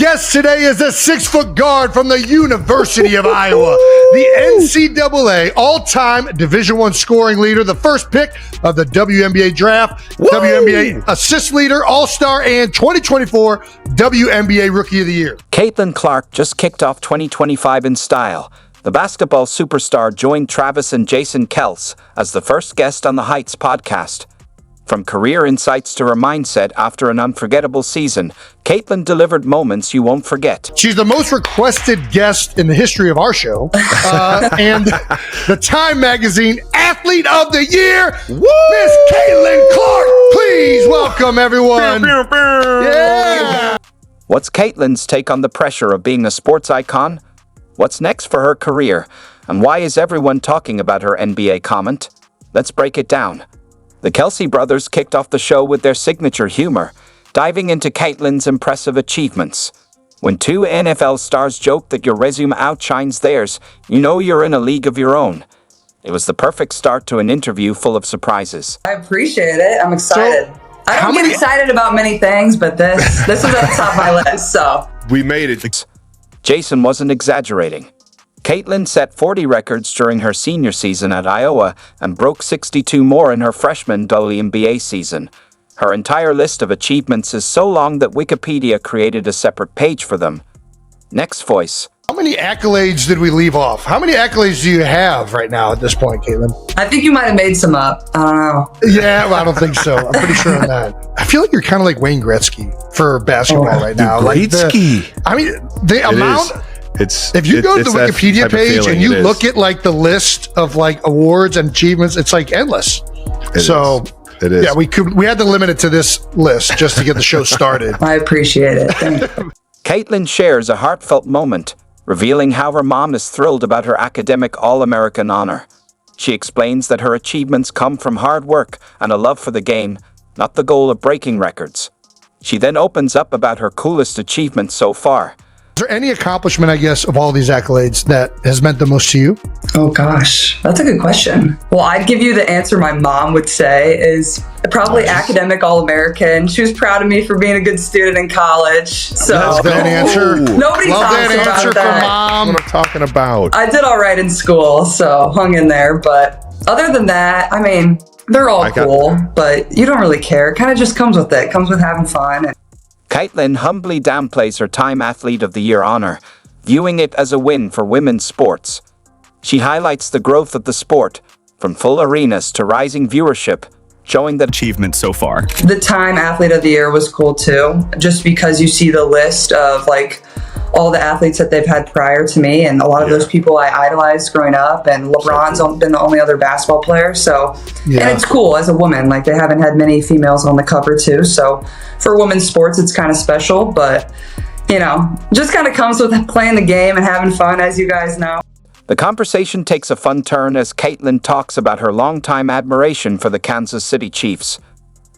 guest today is a 6-foot guard from the University of Iowa, the NCAA all-time Division I scoring leader, the first pick of the WNBA draft, WNBA assist leader, all-star, and 2024 WNBA Rookie of the Year. Caitlin Clark just kicked off 2025 in style. The basketball superstar joined Travis and Jason Kelce as the first guest on the Heights podcast. From career insights to her mindset after an unforgettable season, Caitlin delivered moments you won't forget. She's the most requested guest in the history of our show, and the Time Magazine Athlete of the Year, Miss Caitlin Clark. Please welcome everyone. Yeah. What's Caitlin's take on the pressure of being a sports icon? What's next for her career? And why is everyone talking about her NBA comment? Let's break it down. The Kelce brothers kicked off the show with their signature humor, diving into Caitlin's impressive achievements. When two NFL stars joke that your resume outshines theirs, you know you're in a league of your own. It was the perfect start to an interview full of surprises. I appreciate it. I'm excited. I don't get excited about many things, but this is at the top of my list, so. We made it. Jason wasn't exaggerating. Caitlin set 40 records during her senior season at Iowa and broke 62 more in her freshman WNBA season. Her entire list of achievements is so long that Wikipedia created a separate page for them. Next voice. How many accolades did we leave off? How many accolades do you have right now at this point, Caitlin? I think you might have made some up. I don't know. Yeah, well, I don't think so. I'm pretty sure on that. I feel like you're kind of like Wayne Gretzky for basketball right now. Gretzky. The amount... If you go to the Wikipedia page and you look at like the list of like awards and achievements, it's like endless. It is. Yeah, we had to limit it to this list just to get the show started. I appreciate it. Thank you. Caitlin shares a heartfelt moment, revealing how her mom is thrilled about her academic All-American honor. She explains that her achievements come from hard work and a love for the game, not the goal of breaking records. She then opens up about her coolest achievement so far. Is there any accomplishment, I guess, of all these accolades that has meant the most to you? Oh, gosh. That's a good question. Well, I'd give you the answer my mom would say is probably academic All-American. She was proud of me for being a good student in college. So that's that answer. Nobody Love talks that about answer that. from mom. What I'm talking about. I did all right in school, so hung in there. But other than that, I mean, they're all cool, but you don't really care. It kind of just comes with it. It comes with having fun. Caitlin humbly downplays her Time Athlete of the Year honor, viewing it as a win for women's sports. She highlights the growth of the sport, from full arenas to rising viewership, showing the achievement so far. The Time Athlete of the Year was cool too, just because you see the list of like all the athletes that they've had prior to me, and a lot of those people I idolized growing up, and LeBron's been the only other basketball player, so and it's cool as a woman, like they haven't had many females on the cover too, so for women's sports it's kind of special, but you know, just kind of comes with playing the game and having fun, as you guys know. The conversation takes a fun turn as Caitlin talks about her longtime admiration for the Kansas City Chiefs.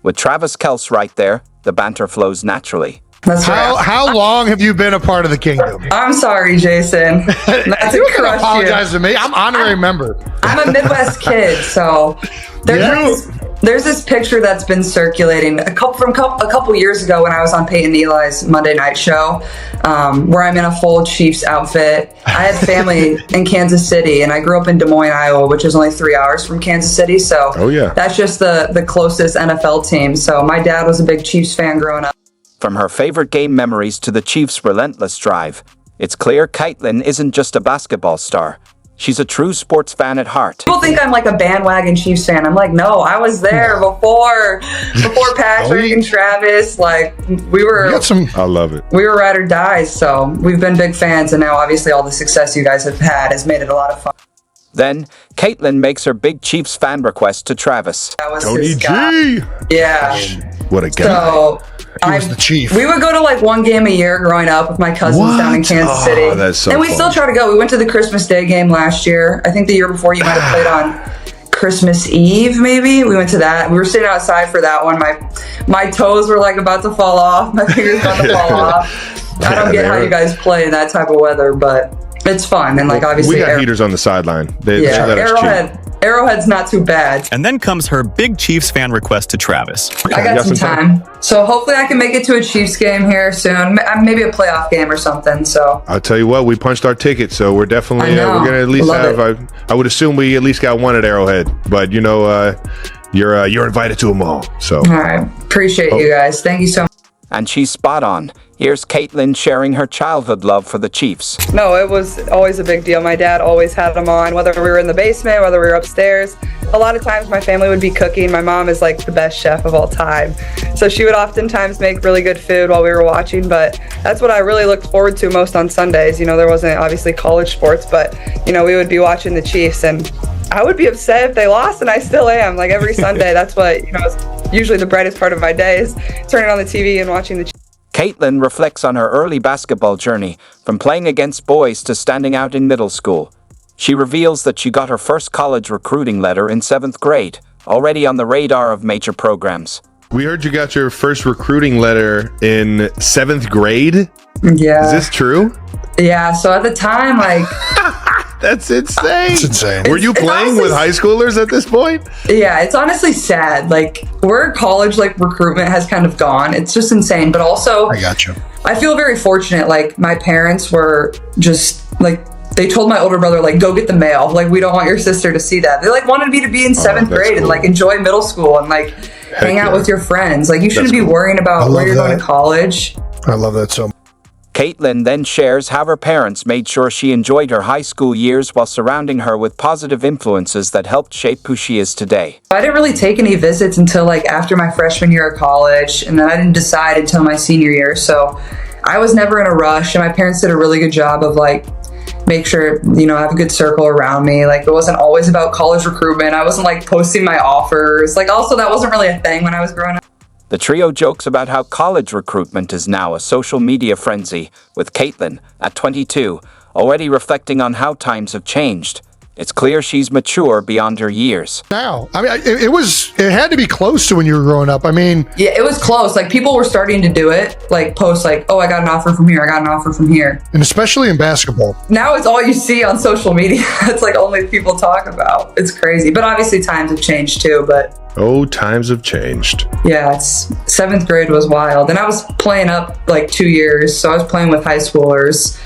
With Travis Kelce right there, the banter flows naturally. That's right. How long have you been a part of the kingdom? I'm sorry, Jason. Not to crush apologize to me. I'm honorary member. I'm a Midwest kid, so there's this picture that's been circulating a couple years ago when I was on Peyton Eli's Monday Night Show, where I'm in a full Chiefs outfit. I had family in Kansas City, and I grew up in Des Moines, Iowa, which is only 3 hours from Kansas City. So that's just the closest NFL team. So my dad was a big Chiefs fan growing up. From her favorite game memories to the Chiefs' relentless drive, it's clear Caitlin isn't just a basketball star. She's a true sports fan at heart. People think I'm like a bandwagon Chiefs fan. I'm like, no, I was there before Patrick and Travis. Like we were. I love it. We were ride or die. So we've been big fans, and now obviously all the success you guys have had has made it a lot of fun. Then Caitlin makes her big Chiefs fan request to Travis. That was Tony his G. guy. Yeah. What a guy. So he was the chief. We would go to like one game a year growing up with my cousins down in Kansas City. That's so and we fun. still try to go. We went to the Christmas Day game last year. I think the year before you might have played on Christmas Eve, maybe. We went to that. We were sitting outside for that one. My toes were like about to fall off. My fingers about to fall off. I don't get how you guys play in that type of weather, but it's fun. And like obviously we got heaters on the sideline. They let us cheat. Arrowhead's not too bad. And then comes her big Chiefs fan request to Travis. I got some time. So hopefully I can make it to a Chiefs game here soon. Maybe a playoff game or something. So I'll tell you what, we punched our ticket, so we're definitely I know. we're gonna at least Love have. I would assume we at least got one at Arrowhead, but you know, you're invited to them all. So all right, appreciate you guys. Thank you so much. And she's spot on. Here's Caitlin sharing her childhood love for the Chiefs. No, it was always a big deal. My dad always had them on, whether we were in the basement, whether we were upstairs. A lot of times my family would be cooking. My mom is like the best chef of all time. So she would oftentimes make really good food while we were watching, but that's what I really looked forward to most on Sundays. You know, there wasn't obviously college sports, but you know, we would be watching the Chiefs and I would be upset if they lost, and I still am. Like every Sunday, that's what, you know, is usually the brightest part of my day is turning on the TV and watching the Chiefs. Caitlin reflects on her early basketball journey, from playing against boys to standing out in middle school. She reveals that she got her first college recruiting letter in 7th grade, already on the radar of major programs. we heard you got your first recruiting letter in 7th grade. Yeah. Is this true? Yeah. So at the time, like, That's insane. It's insane. Were you playing with high schoolers at this point? yeah, it's honestly sad. Like, where college, like, recruitment has kind of gone. It's just insane. But also, I got you. I feel very fortunate. Like, my parents were just, like, they told my older brother, like, go get the mail. Like, we don't want your sister to see that. They, like, wanted me to be in 7th grade and, like, enjoy middle school and, like, hang out with your friends. Like, you shouldn't be worrying about where you're going to college. I love that so much. Caitlin then shares how her parents made sure she enjoyed her high school years while surrounding her with positive influences that helped shape who she is today. I didn't really take any visits until, like, after my freshman year of college, and then I didn't decide until my senior year. So I was never in a rush, and my parents did a really good job of, like, make sure, you know, I have a good circle around me. Like, it wasn't always about college recruitment. I wasn't, like, posting my offers. Like, also, that wasn't really a thing when I was growing up. The trio jokes about how college recruitment is now a social media frenzy, with Caitlin, at 22, already reflecting on how times have changed. It's clear she's mature beyond her years. Now, I mean, it had to be close to when you were growing up. I mean, Yeah, it was close. Like, people were starting to do it, like, post, like, oh, I got an offer from here. I got an offer from here. and especially in basketball. Now it's all you see on social media. It's like only people talk about. It's crazy. But obviously times have changed too. But Oh, times have changed. yeah, it's 7th grade was wild. And I was playing up like 2 years. So I was playing with high schoolers.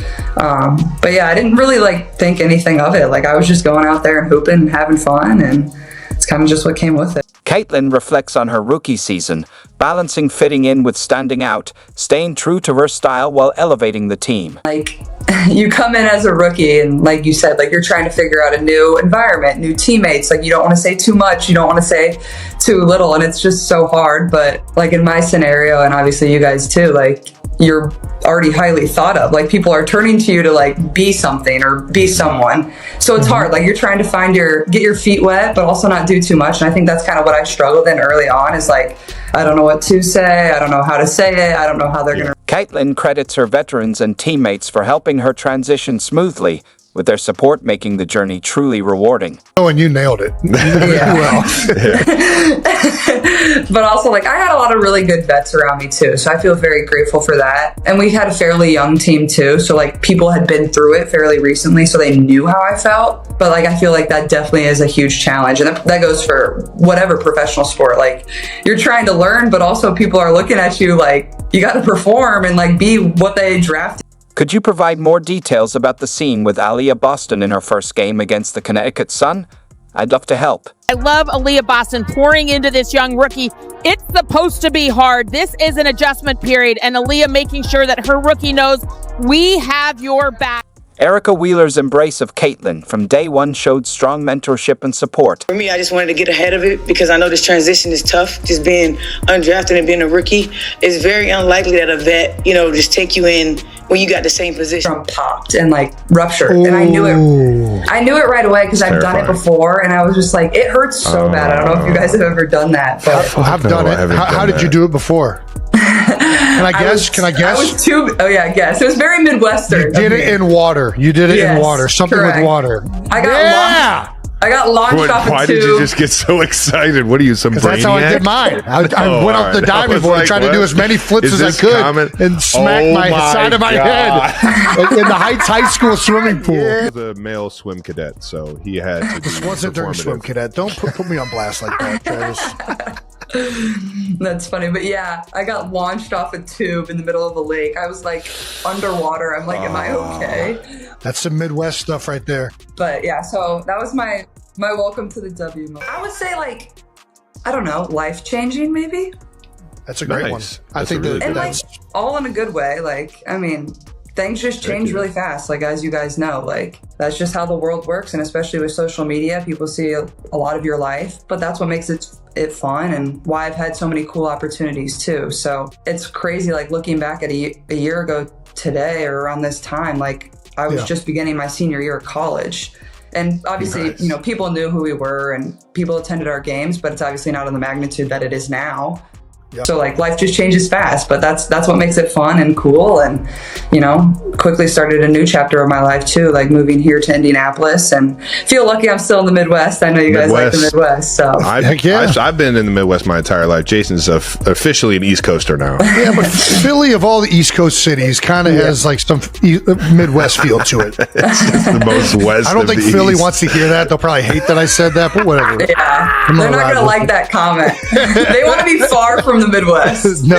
But yeah, I didn't really like think anything of it. Like, I was just going out there and hooping and having fun. And it's kind of just what came with it. Caitlin reflects on her rookie season, balancing fitting in with standing out, staying true to her style while elevating the team. Like, you come in as a rookie and, like you said, like, you're trying to figure out a new environment, new teammates. Like, you don't want to say too much, you don't want to say too little, and it's just so hard. But like in my scenario, and obviously you guys too, like, you're already highly thought of. Like, people are turning to you to, like, be something or be someone. So it's hard. Like, you're trying to get your feet wet, but also not do too much. And I think that's kind of what I struggled in early on, is like, I don't know what to say. I don't know how to say it. I don't know how they're going to. Caitlin credits her veterans and teammates for helping her transition smoothly, with their support making the journey truly rewarding. Oh, and you nailed it. But also, like, I had a lot of really good vets around me too, so I feel very grateful for that. And we had a fairly young team too, so like, people had been through it fairly recently, so they knew how I felt. But like, I feel like that definitely is a huge challenge, and that goes for whatever professional sport. Like, you're trying to learn, but also people are looking at you like you got to perform and like be what they drafted. Could you provide more details about the scene with Aaliyah Boston in her first game against the Connecticut Sun? I'd love to help. I love Aaliyah Boston pouring into this young rookie. It's supposed to be hard. This is an adjustment period, and Aaliyah making sure that her rookie knows we have your back. Erica Wheeler's embrace of Caitlin from day one showed strong mentorship and support. For me, I just wanted to get ahead of it because I know this transition is tough. Just being undrafted and being a rookie, it's very unlikely that a vet, you know, just take you in when you got the same position. From popped and like ruptured, and I knew it right away because I've done it before, and I was just like, it hurts so bad. I don't know if you guys have ever done that, but I've done it. How did you do it before? Can I guess? I was too. Oh yeah, guess. It was very Midwestern. You did it in water. You did it in water. Something correct. with water. I got I got launched off Why a did you tube. just get so excited? What are you, some brainiac? That's how I did mine. I went off the diving board and tried to do as many flips as I could and smack my side of my head in the Heights High School swimming pool. He was a male swim cadet, so he had to be This wasn't during swim cadet. Don't put me on blast like that, Travis. That's funny, but yeah, I got launched off a tube in the middle of a lake. I was like underwater. I'm like, am I okay? That's some Midwest stuff right there. But yeah, so that was my welcome to the W moment. I would say like, I don't know, life changing maybe. That's a great one. I think really And like that's all in a good way. Like, I mean, things just change really fast. Like, as you guys know, like that's just how the world works. And especially with social media, people see a lot of your life, but that's what makes it fun and why I've had so many cool opportunities too. So it's crazy. Like looking back at a year ago today or around this time, like I was just beginning my senior year of college. And obviously, you know, people knew who we were and people attended our games, but it's obviously not on the magnitude that it is now. Yep. So like life just changes fast, but that's what makes it fun and cool. And, you know, quickly started a new chapter of my life too, like moving here to Indianapolis, and feel lucky I'm still in the Midwest. I know you guys like the Midwest. So I've been in the Midwest my entire life. Jason's officially an East Coaster now. Yeah, but Philly of all the East Coast cities kind of has like some Midwest feel to it. It's the most west. I don't think Philly wants to hear that. They'll probably hate that I said that, but whatever. Yeah, they're not going to like that comment. They want to be far from the Midwest. No.